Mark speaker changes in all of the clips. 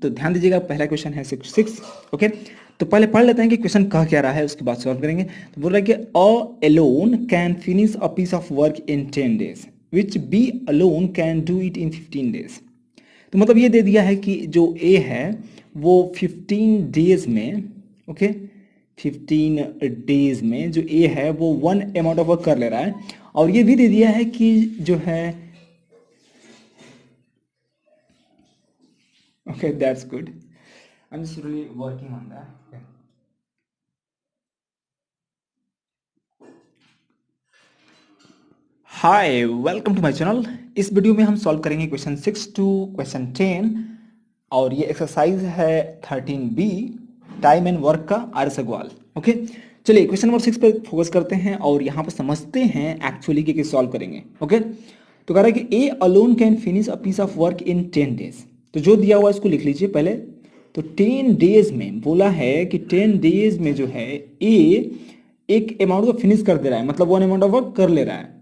Speaker 1: तो ध्यान दीजिएगा, पहला क्वेश्चन है 6। ओके, तो पहले पढ़ लेते हैं कि क्वेश्चन कह क्या रहा है, उसके बाद सॉल्व करेंगे। तो बोल रहा है कि A alone can finish a piece of work in 10 days which B alone can do it in 15 days। तो मतलब ये दे दिया है कि जो ए है वो 15 डेज में, ओके 15 डेज में जो ए है वो वन अमाउंट ऑफ वर्क कर ले रहा है, और ये भी दे दिया है कि जो है, okay that's good, I am just really working on that. Hi, welcome to my channel. इस वीडियो में हम सॉल्व करेंगे क्वेश्चन 6 टू क्वेश्चन 10, और ये एक्सरसाइज है 13B, टाइम एंड वर्क का आर एस अग्रवाल। ओके, चलिए क्वेश्चन नंबर 6 पे फोकस करते हैं और यहाँ पर समझते हैं एक्चुअली कि सॉल्व करेंगे। ओके, तो कह रहा है कि A alone can finish a piece of work in 10 days। तो जो दिया हुआ है इसको लिख लीजिए पहले। तो 10 डेज में बोला है कि 10 डेज में जो है ए एक अमाउंट को फिनिश कर दे रहा है, मतलब वन अमाउंट ऑफ वर्क कर ले रहा है।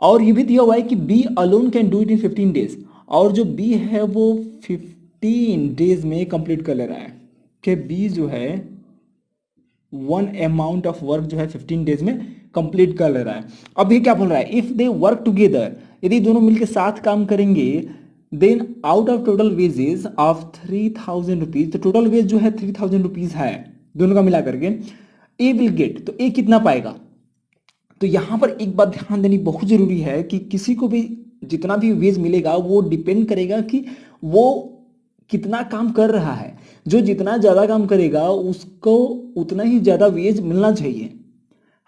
Speaker 1: और ये भी दिया हुआ है कि B alone can do it in 15 days, और जो बी है वो 15 डेज में कंप्लीट कर ले रहा है कि बी जो है वन अमाउंट ऑफ वर्क जो है 15 डेज में कंप्लीट कर ले रहा है। अब ये क्या बोल रहा है, इफ दे वर्क टुगेदर, यदि दोनों मिलकर साथ काम करेंगे, then out of total wages of 3000 rupees, तो टोटल वेज जो है 3000 रुपीज है दोनों का मिला करके, ए विल गेट, तो ए कितना पाएगा। तो यहां पर एक बात ध्यान देनी बहुत जरूरी है कि किसी को भी जितना भी वेज मिलेगा वो डिपेंड करेगा कि वो कितना काम कर रहा है। जो जितना ज्यादा काम करेगा उसको उतना ही ज्यादा वेज मिलना चाहिए,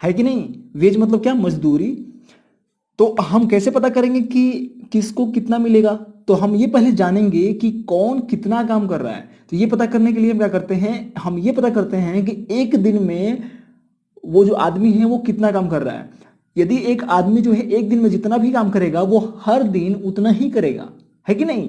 Speaker 1: है कि नहीं। वेज मतलब क्या, मजदूरी। तो हम कैसे पता करेंगे कि किसको कितना मिलेगा, तो हम ये पहले जानेंगे कि कौन कितना काम कर रहा है। तो ये पता करने के लिए हम क्या करते हैं, हम ये पता करते हैं कि एक दिन में वो जो आदमी है वो कितना काम कर रहा है। यदि एक आदमी जो है एक दिन में जितना भी काम करेगा वो हर दिन उतना ही करेगा, है कि नहीं।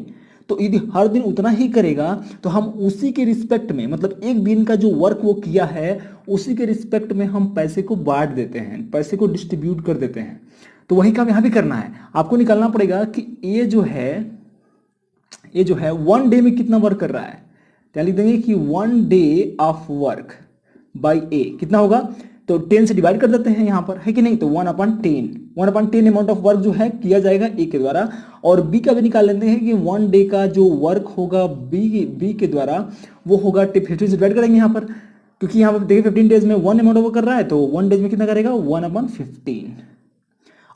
Speaker 1: तो यदि हर दिन उतना ही करेगा तो हम उसी के रिस्पेक्ट में, मतलब एक दिन का जो वर्क वो किया है उसी के रिस्पेक्ट में हम पैसे को बांट देते हैं, पैसे को डिस्ट्रीब्यूट कर देते हैं। तो वही काम यहां भी करना है। आपको निकालना पड़ेगा कि ये जो है 1 डे में कितना वर्क कर रहा है। तो लिख देंगे कि 1 डे ऑफ वर्क बाई ए कितना होगा, तो 10 से डिवाइड कर देते हैं यहां पर, है कि नहीं। तो 1/10 अमाउंट ऑफ वर्क जो है किया जाएगा ए के द्वारा, और बी का भी निकाल लेते हैं कि 1 डे का जो वर्क होगा बी के द्वारा वो होगा 15 से डिवाइड करेंगे यहां पर, क्योंकि यहां पर देखिए 15 डेज में 1 अमाउंट ऑफ वर्क कर रहा है, तो 1 डेज में कितना करेगा 1/15।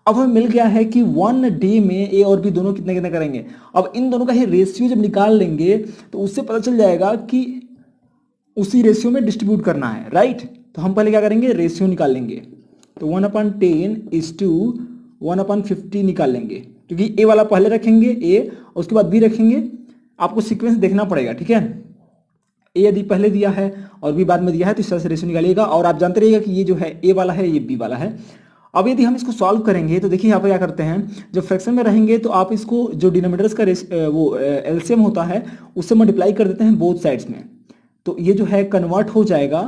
Speaker 1: अब हमें मिल गया है कि 1 डे में ए और बी दोनों कितना कितना करेंगे। अब इन दोनों का ही रेशियो जब निकाल लेंगे तो उससे पता चल जाएगा कि उसी रेशियो में डिस्ट्रीब्यूट करना है, राइट। तो हम पहले क्या करेंगे, रेशियो निकाल लेंगे। तो 1/10 इज टू 1/50 निकाल लेंगे, क्योंकि ए वाला पहले रखेंगे ए और उसके बाद बी रखेंगे। आपको सीक्वेंस देखना पड़ेगा, ठीक है। ए यदि पहले दिया है और बी बाद में दिया है तो इस तरह से रेशियो निकालिएगा, और आप जानते रहिएगा कि ये जो है ए वाला है ये बी वाला है। अब यदि हम इसको सॉल्व करेंगे तो देखिए यहाँ पर क्या करते हैं, जब फ्रैक्शन में रहेंगे तो आप इसको जो डिनोमिनेटर्स का वो एलसीएम होता है उससे मल्टीप्लाई कर देते हैं बोथ साइड्स में। तो ये जो है कन्वर्ट हो जाएगा,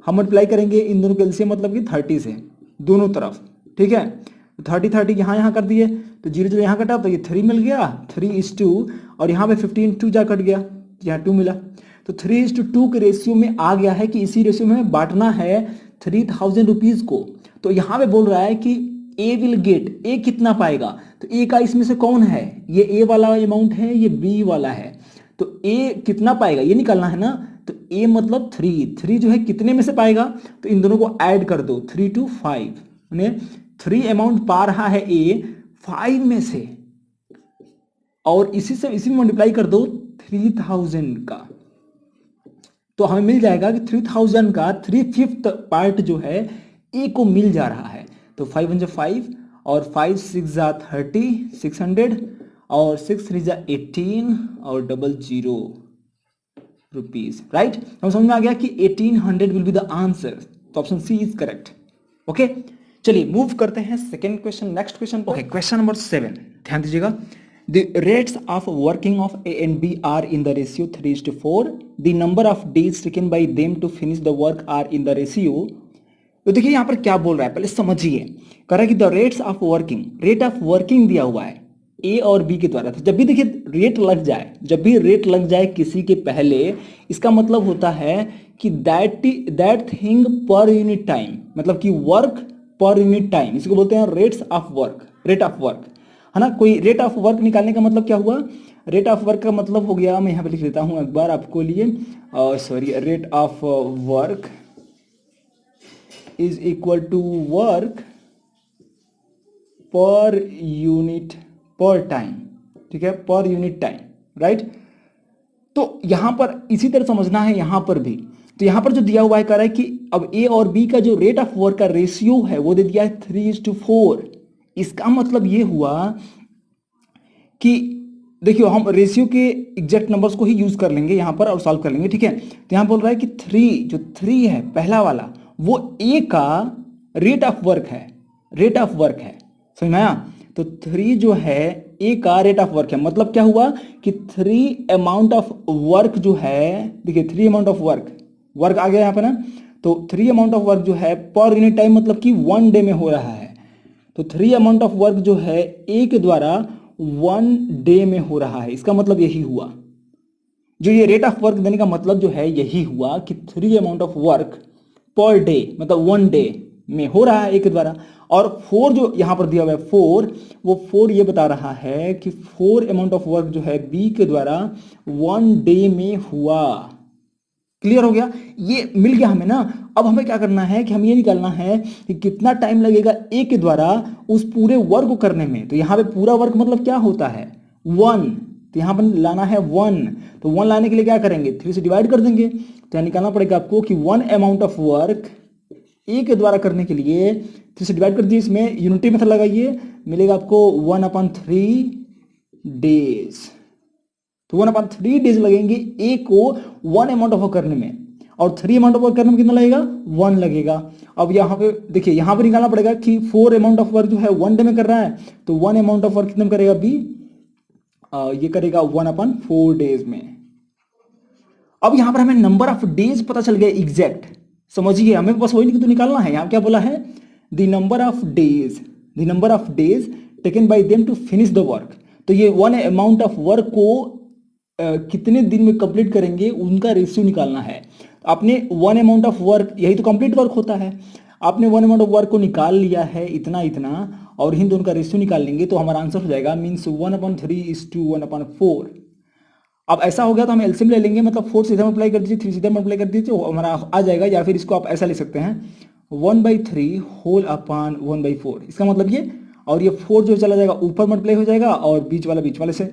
Speaker 1: हम मल्टीप्लाई करेंगे इन दोनों के एलसीएम मतलब कि 30 से दोनों तरफ, ठीक है। तो 30 यहाँ कर दिए, तो 0 यहाँ कटा तो ये 3 मिल गया, 3:2, और यहाँ पे 15 2 जा कट गया, यहाँ 2 मिला। तो 3:2 के रेशियो में आ गया है कि इसी रेशियो में बांटना है 3000 रुपीज को। तो यहाँ पे बोल रहा है कि ए विल गेट, ए कितना पाएगा। तो ए का इसमें से कौन है, ये ए वाला अमाउंट है, ये बी वाला है। तो ए कितना पाएगा ये निकालना है ना। तो ए मतलब 3 जो है कितने में से पाएगा, तो इन दोनों को ऐड कर दो, 3 to 5, यानी 3 अमाउंट पा रहा है ए 5 में से, और इसी में मल्टीप्लाई कर दो 3000 का। तो हमें मिल जाएगा कि 3000 का 3/5 पार्ट जो है ए को मिल जा रहा है। तो 5 1 5 और 5 6 30, 600, और 6 3 18 और 00 रुपीज, राइट। हम समझ में आ गया कि 1800 विल बी द आंसर। तो option C is correct. Okay, चलिए मूव करते हैं second question, next question. Okay, question number 7, ध्यान दीजिएगा। The rates of working of A and B are in the ratio 3:4. The number of days taken by them to finish the work are in the ratio. तो देखिए यहाँ पर क्या बोल रहा है, पहले समझिए। कह रहा है कि the rates of working, rate of working दिया हुआ है, ए और बी के द्वारा। तो जब भी देखिए रेट लग जाए, जब भी रेट लग जाए किसी के पहले, इसका मतलब होता है कि that thing per unit time, मतलब कि वर्क पर यूनिट टाइम, इसको बोलते हैं rates of work, rate of work, है ना। कोई रेट ऑफ वर्क निकालने का मतलब क्या हुआ, रेट ऑफ वर्क का मतलब हो गया, मैं यहाँ पे लिख लेता हूँ एक बार आपको लिए, sorry, rate of work is equal to work per unit per time, ठीक है, पर यूनिट टाइम, राइट। तो यहां पर इसी तरह समझना है यहां पर भी। तो यहां पर जो दिया हुआ है कह रहा है कि अब ए और बी का जो रेट ऑफ वर्क का रेशियो है वो दे दिया है 3:4। इसका मतलब ये हुआ कि देखियो हम रेशियो के एग्जैक्ट नंबर्स को ही यूज कर लेंगे यहां पर और सॉल्व कर लेंगे, ठीक है। तो यहां बोल रहा है कि 3, जो 3 है पहला वाला, वो ए का रेट ऑफ वर्क है, रेट ऑफ वर्क है, समझ में आया। तो 3 जो है ए का रेट ऑफ वर्क है, मतलब क्या हुआ कि 3 अमाउंट ऑफ वर्क जो है, देखिए 3 अमाउंट ऑफ वर्क, वर्क आ गया यहाँ पे ना। तो 3 अमाउंट ऑफ वर्क जो है पर यूनिट टाइम, मतलब कि 1 डे में हो रहा है। तो 3 अमाउंट ऑफ वर्क जो है ए के द्वारा 1 डे में हो रहा है। इसका मतलब यही हुआ, जो ये रेट ऑफ वर्क देने का मतलब जो है यही हुआ कि 3 amount of work per day, मतलब 1 डे में हो रहा है ए के द्वारा। और 4 जो यहां पर दिया हुआ है 4, वो 4 ये बता रहा है कि 4 अमाउंट ऑफ वर्क जो है बी के द्वारा 1 डे में हुआ। क्लियर हो गया, ये मिल गया हमें ना। अब हमें क्या करना है कि हमें ये निकालना है कि कितना टाइम लगेगा ए के द्वारा उस पूरे वर्क को करने में। तो यहाँ पे पूरा वर्क मतलब क्या होता है 1, तो यहाँ पर लाना है 1। तो 1 लाने के लिए क्या करेंगे 3 से डिवाइड कर देंगे। तो यहाँ निकालना पड़ेगा आपको कि 1 अमाउंट ऑफ वर्क ए के द्वारा करने के लिए 3 से डिवाइड कर दिए, इसमें यूनिटी मेथड लगाइए, मिलेगा आपको 1/3 डेज। तो 1/3 डेज लगेंगे ए को 1 अमाउंट ऑफ वर्क करने में, और 3 अमाउंट ऑफ वर्क करने में कितना लगेगा 1 लगेगा। अब यहाँ पे देखिए यहाँ पे निकालना पड़ेगा कि 4 अमाउंट ऑफ वर्क जो है 1 डे में कर रहा है, तो 1 अमाउंट ऑफ वर्क कितने में करेगा बी, ये करेगा 1/4 डेज में। अब यहाँ पर हमें नंबर ऑफ डेज पता चल गया एग्जैक्ट, समझिए हमें बस वही नहीं तो निकालना है। यहाँ क्या बोला है, the number of days, the number of days taken by them to finish the work. तो ये 1 अमाउंट ऑफ वर्क को कितने दिन में कंप्लीट करेंगे उनका रेशियो निकालना है। आपने 1 अमाउंट ऑफ वर्क, यही तो कंप्लीट वर्क होता है, आपने 1 अमाउंट ऑफ वर्क को निकाल लिया है इतना इतना, और इन दोनों का रेशियो निकाल लेंगे तो हमारा आंसर हो जाएगा मीन्स 1/3:1/4। अब ऐसा हो गया तो हम एलसीएम ले लेंगे, मतलब 4 सीधा मल्टीप्लाई कर दीजिए, 3 सीधा मल्टीप्लाई कर दीजिए, तो हमारा आ जाएगा। या फिर इसको आप ऐसा ले सकते हैं 1/3 होल अपॉन 1/4, इसका मतलब ये, और ये 4 जो चला जाएगा ऊपर मल्टीप्लाई हो जाएगा और बीच वाले से,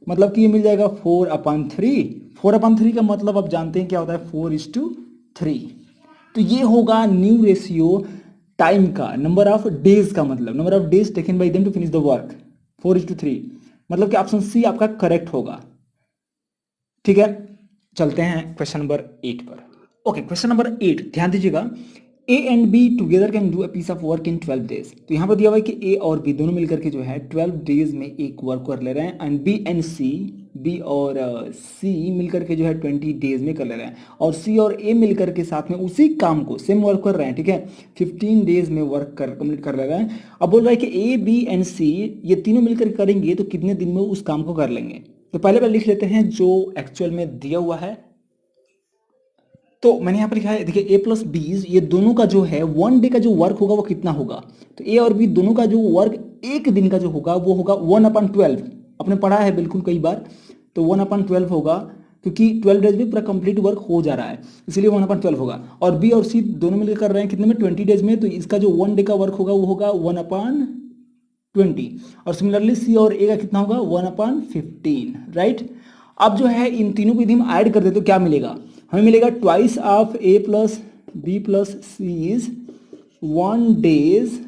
Speaker 1: मतलब कि ये मिल जाएगा 4/3। 4/3 का मतलब आप जानते हैं क्या होता है 4:3। तो ये होगा न्यू रेशियो टाइम का, नंबर ऑफ डेज का मतलब, number of days taken by them to finish the work 4:3, मतलब कि ऑप्शन सी आपका करेक्ट होगा। ठीक है, चलते हैं क्वेश्चन नंबर 8 पर। ओके, क्वेश्चन नंबर 8 ध्यान दीजिएगा, A and B together can do a piece of work in 12 days. तो यहाँ पर दिया हुआ है कि ए और बी दोनों मिलकर के जो है 12 डेज में एक वर्क कर ले रहे हैं, and B and C, B और सी मिलकर के जो है 20 डेज में कर ले रहे हैं, और सी और ए मिलकर के साथ में उसी काम को सेम वर्क कर रहे हैं, ठीक है, 15 डेज में वर्क कंप्लीट कर ले रहे हैं। अब बोल रहा है कि ए बी एंड सी ये तीनों मिलकर करेंगे तो कितने दिन में उस काम को कर लेंगे। तो पहले लिख लेते हैं जो एक्चुअल में दिया हुआ है। तो मैंने यहाँ पर लिखा है, देखिए a + b ये दोनों का जो है 1 डे का जो वर्क होगा वो कितना होगा। तो a और b दोनों का जो वर्क एक दिन का जो होगा वो होगा 1/12। आपने पढ़ा है बिल्कुल कई बार, तो 1/12 होगा, क्योंकि 12 डेज में पूरा कंप्लीट वर्क हो जा रहा है, इसलिए 1/12 होगा। और b और c दोनों मिलकर कर रहे हैं कितने में 20 डेज में, तो इसका जो 1 डे का वर्क होगा वो होगा 1/20। और सिमिलरली सी और ए का कितना होगा 1/15, राइट। अब जो है इन तीनों को यदि हम ऐड कर दे तो क्या मिलेगा, हमें मिलेगा twice of a + b + c is 1 days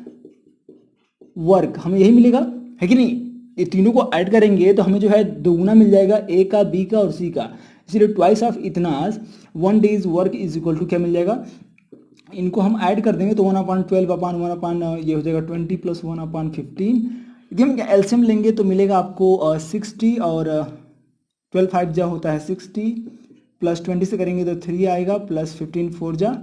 Speaker 1: work, हमें यही मिलेगा, है कि नहीं। ये तीनों को ऐड करेंगे तो हमें जो है दोगुना मिल जाएगा a का, b का और c का, इसलिए ट्वाइस ऑफ इतना 1 days work is equal to क्या मिल जाएगा, इनको हम ऐड कर देंगे तो 1/12 ये हो जाएगा 20 + 1/15। यदि हम एलसीएम लेंगे तो मिलेगा आपको 60, और 12 5 जा होता है 60, + 20 से करेंगे तो 3 आएगा, + 15 4 जा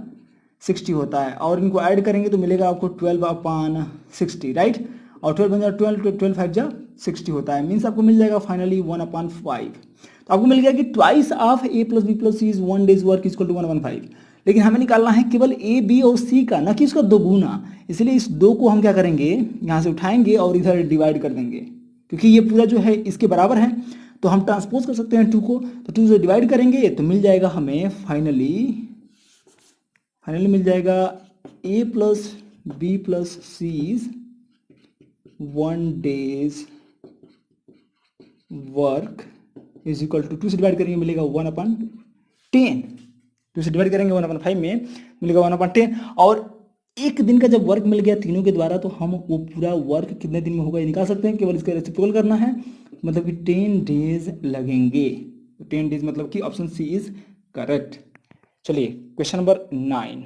Speaker 1: 60 होता है, और इनको ऐड करेंगे तो मिलेगा आपको 12/60, राइट। और 12 बन जा 12, 12 5 जा 60 होता है, मीन्स आपको मिल जाएगा फाइनली 1/5। तो आपको मिल गया कि twice of A plus B plus C is 1 days work equal to 1/5। लेकिन हमें निकालना है केवल ए बी और सी का, ना कि इसका दोगुना। इसलिए इस 2 को हम क्या करेंगे, यहाँ से उठाएंगे और इधर डिवाइड कर देंगे, क्योंकि ये पूरा जो है इसके बराबर है। तो हम ट्रांसपोज कर सकते हैं 2 को, तो 2 से डिवाइड करेंगे तो मिल जाएगा हमें फाइनली मिल जाएगा A plus B plus C is 1 days work is equal to 2 से डिवाइड करेंगे मिलेगा 1/10। 2 से डिवाइड करेंगे 1/5 में मिलेगा 1/10। और एक दिन का जब वर्क मिल गया तीनों के द्वारा, तो हम वो पूरा वर्क कितने दिन में होगा ये निकाल सकते हैं। केवल इसका रेसिप्रोकल करना है, मतलब कि 10 डेज लगेंगे। 10 डेज मतलब कि ऑप्शन सी इज करेक्ट। चलिए क्वेश्चन नंबर 9।